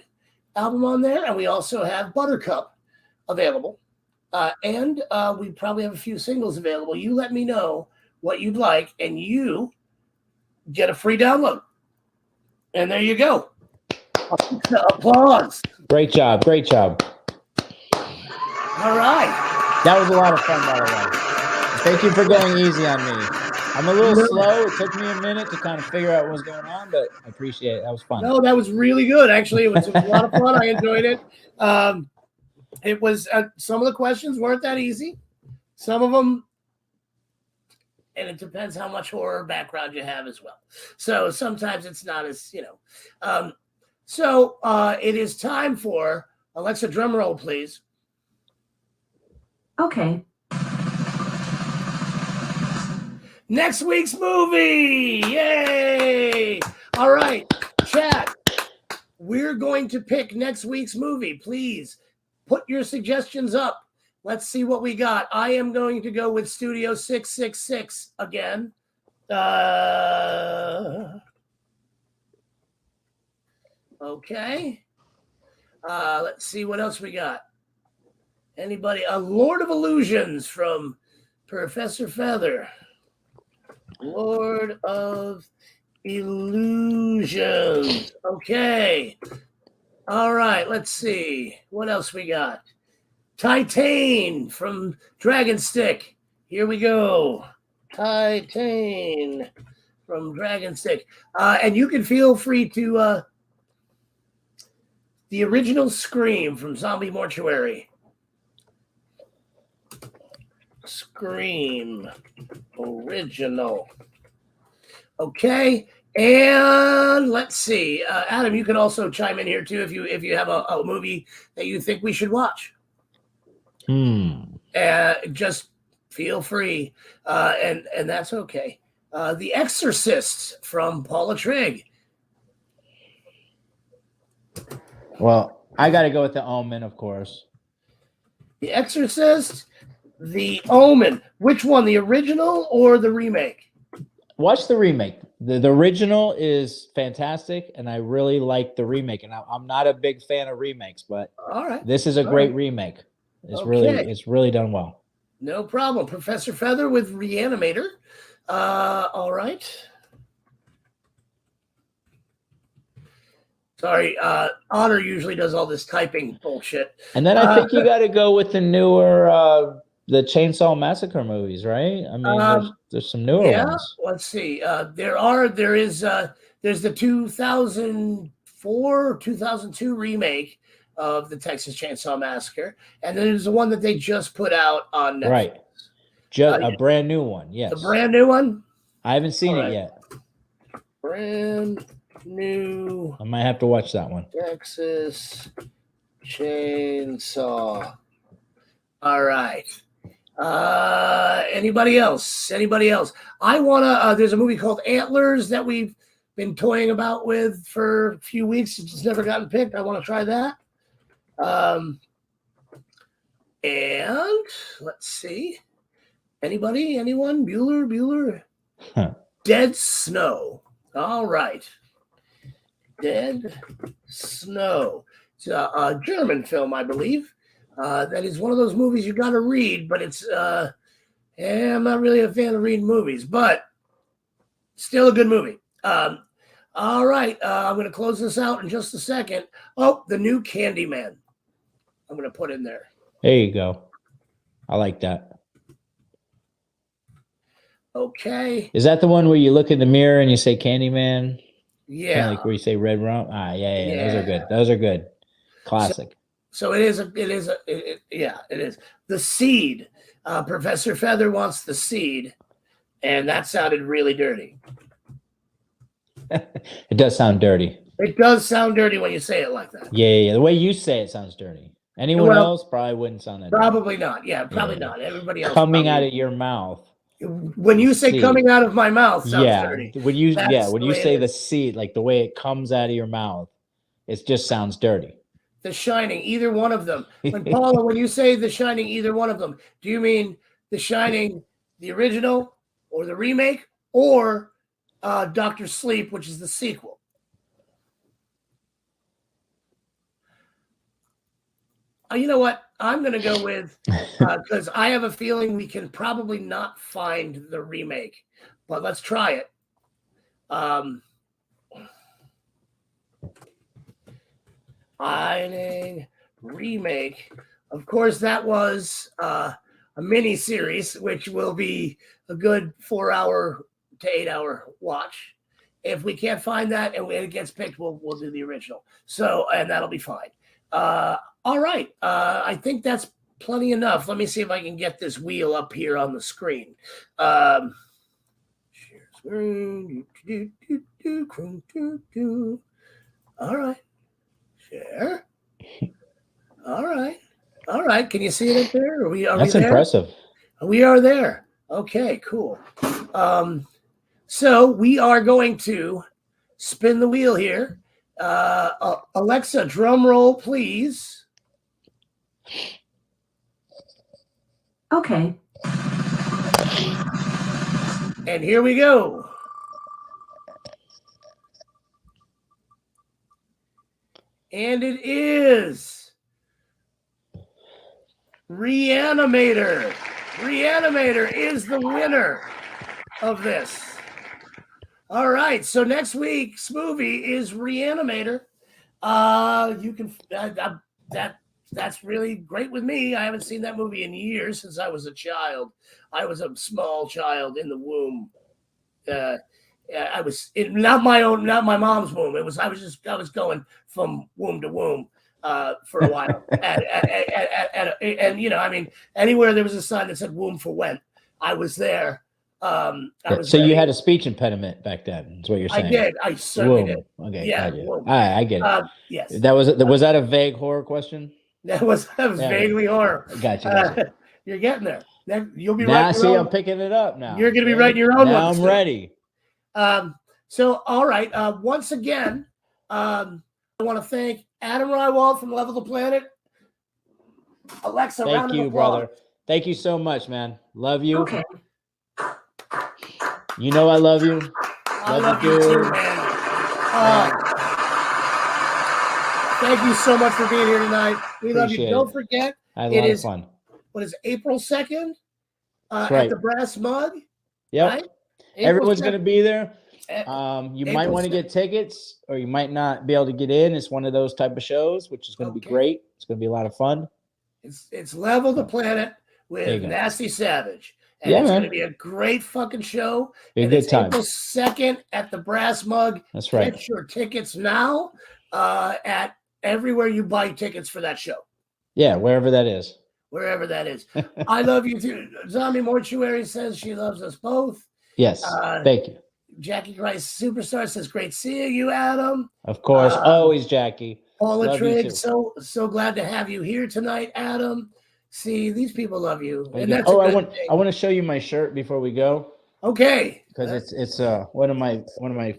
album on there, and we also have Buttercup available. And we probably have a few singles available. You let me know what you'd like, and you get a free download. And there you go. Applause. Great job. Great job. All right. That was a lot of fun, by the way. Thank you for going easy on me. I'm a little slow. It took me a minute to kind of figure out what was going on, but I appreciate it. That was fun. No, that was really good. Actually, it was a lot of fun. I enjoyed it. It was some of the questions weren't that easy. Some of them, and it depends how much horror background you have as well. So sometimes it's not as, So it is time for Alexa, drum roll, please. Okay. Next week's movie. Yay. All right, chat. We're going to pick next week's movie. Please put your suggestions up. Let's see what we got. I am going to go with Studio 666 again. Okay. Let's see what else we got. Anybody? A Lord of Illusions from Professor Feather. Lord of Illusions. Okay. All right. Let's see. What else we got? Titan from Dragon Stick. Here we go. Titan from Dragon Stick. And you can feel free to the original Scream from Zombie Mortuary. Scream original. Okay, and let's see. Adam, you can also chime in here too if you have a movie that you think we should watch. Just feel free, and that's okay. The Exorcist from Paula Trigg. Well, I got to go with The Omen, of course. The Exorcist, The Omen. Which one, the original or the remake? Watch the remake. The original is fantastic, and I really like the remake. And I'm not a big fan of remakes, but all right, this is a great remake. It's really done well. No problem. Professor Feather with Reanimator. All right. Sorry, Honor usually does all this typing bullshit. And then I think you got to go with the newer, the Chainsaw Massacre movies, right? I mean, there's some newer ones. Let's see. There's the 2004, 2002 remake of the Texas Chainsaw Massacre, and then there's the one that they just put out on Netflix. Right. Just a brand new one. Yes. The brand new one? I haven't seen All it right. yet. Brand new I might have to watch that one. Texas Chainsaw. All right. Anybody else? I want to, there's a movie called Antlers that we've been toying about with for a few weeks. It's just never gotten picked. I want to try that. And let's see. Anyone? Bueller? Huh. Dead Snow. All right. Dead Snow. It's a German film, I believe. That is one of those movies you got to read, but it's, I'm not really a fan of reading movies, but still a good movie. All right. I'm going to close this out in just a second. Oh, the new Candyman. I'm going to put in there. There you go. I like that. Okay. Is that the one where you look in the mirror and you say Candyman? Yeah. Kind of like where you say Red Rum? Yeah. Those are good. Those are good. Classic. So it is. The Seed. Professor Feather wants the seed, and that sounded really dirty. It does sound dirty. It does sound dirty when you say it like that. Yeah. The way you say it sounds dirty. Anyone else probably wouldn't sound that dirty. Probably not. Yeah, probably not. Everybody else. Coming out of your mouth. When you say coming out of my mouth, sounds dirty. When you say the seed, like the way it comes out of your mouth, it just sounds dirty. The Shining, either one of them. When Paula, when you say The Shining, either one of them, do you mean The Shining, the original, or the remake, or Dr. Sleep, which is the sequel? You know what? I'm going to go with, because I have a feeling we can probably not find the remake, but let's try it. Shining remake. Of course, that was a mini series, which will be a good 4-hour to 8-hour watch. If we can't find that and it gets picked, we'll do the original. So, and that'll be fine. All right. I think that's plenty enough. Let me see if I can get this wheel up here on the screen. Share screen. All right. Share. All right. Can you see it up there? That's impressive. We are there. Okay, cool. So we are going to spin the wheel here. Alexa, drum roll, please. Okay. And here we go. And it is Reanimator. Reanimator is the winner of this. All right, so next week's movie is Reanimator. You can that's really great with me. I haven't seen that movie in years, since I was a child. I was a small child in the womb. I was not my mom's womb. I was going from womb to womb for a while. and you know, I mean, anywhere there was a sign that said "womb for went," I was there. So you had a speech impediment back then, is what you're saying? I did. I certainly did. Okay. Yeah. All right, I get it. Yes. Was that a vague horror question? That was vaguely horror. Gotcha. You're getting there. You'll be now, right. See, I'm picking it up now. You're going to be writing your own now ones. I'm ready. So, all right. Once again, I want to thank Adam Rywald from Level the Planet. Alexa, thank you, brother. Thank you so much, man. Love you. Okay. You know I love you. I love you too, man. Thank you so much for being here tonight. We love you. Don't forget, it is fun. What is April 2nd? Right. At the Brass Mug. Yep. Right? Everyone's going to be there. You might want to 2nd. get tickets, or you might not be able to get in. It's one of those type of shows, which is going to be great. It's going to be a lot of fun. It's Level the Planet with Nasty Savage. And it's going to be a great fucking show. Be a good time. April 2nd at the Brass Mug. That's right. Get your tickets now at everywhere you buy tickets for that show. Yeah, wherever that is. wherever that is. I love you too. Zombie Mortuary says she loves us both. Yes, thank you. Jackie Christ Superstar says, great seeing you, Adam. Of course, always, Jackie. Paula Love you Trigg, too. so glad to have you here tonight, Adam. See, these people love you. Thank And you. that's a good thing. I want to show you my shirt before we go. Okay. Because it's one of my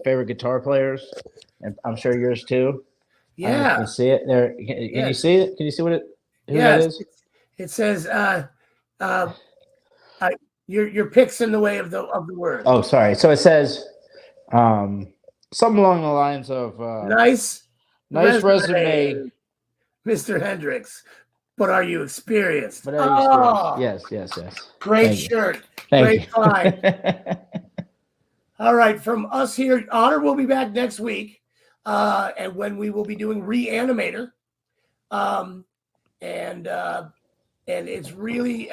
favorite guitar players, and I'm sure yours too. I don't know if you can see it there. Can you see it? Can you see who that is? It says your pick's in the way of the word. Oh, sorry. So it says something along the lines of nice resume, Mr. Hendricks. But are you experienced? But are you experienced? Yes. Great shirt. Great find. All right, from us here, Honor will be back next week, and when we will be doing Reanimator, and it's really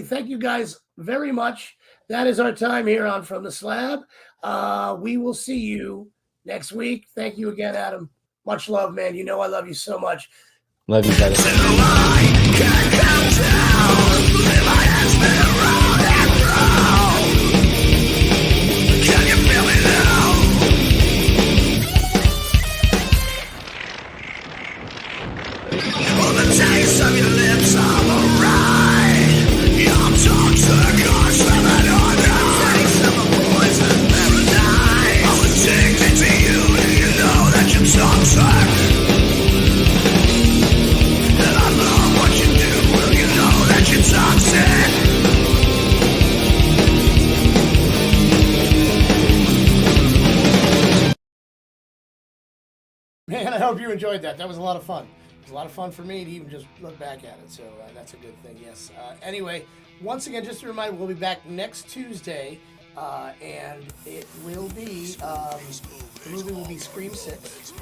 thank you guys very much. That is our time here on From the Slab. We will see you next week. Thank you again, Adam. Much love, man. You know I love you so much. Love you, brother. Taste of your lips, I'm alright. I'm toxic, I'm swimming on the taste of a poison paradise. I'm addicted to you, and you know that you're toxic. And I love what you do, well, you know that you're toxic. Man, I hope you enjoyed that. That was a lot of fun. It was a lot of fun for me to even just look back at it, so that's a good thing, yes. Anyway, once again, just a reminder, we'll be back next Tuesday, and it will be, the movie will be Scream 6,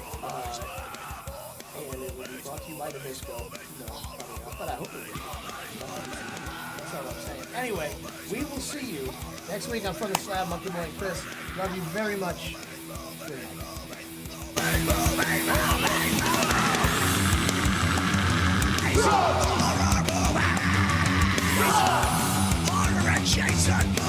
and it will be brought to you by Nabisco. No, probably not, but I hope it will. That's all I'm saying. Anyway, we will see you next week on From the Slab. Monkey Boy and Chris, love you very much. Good night. Horror and Jason.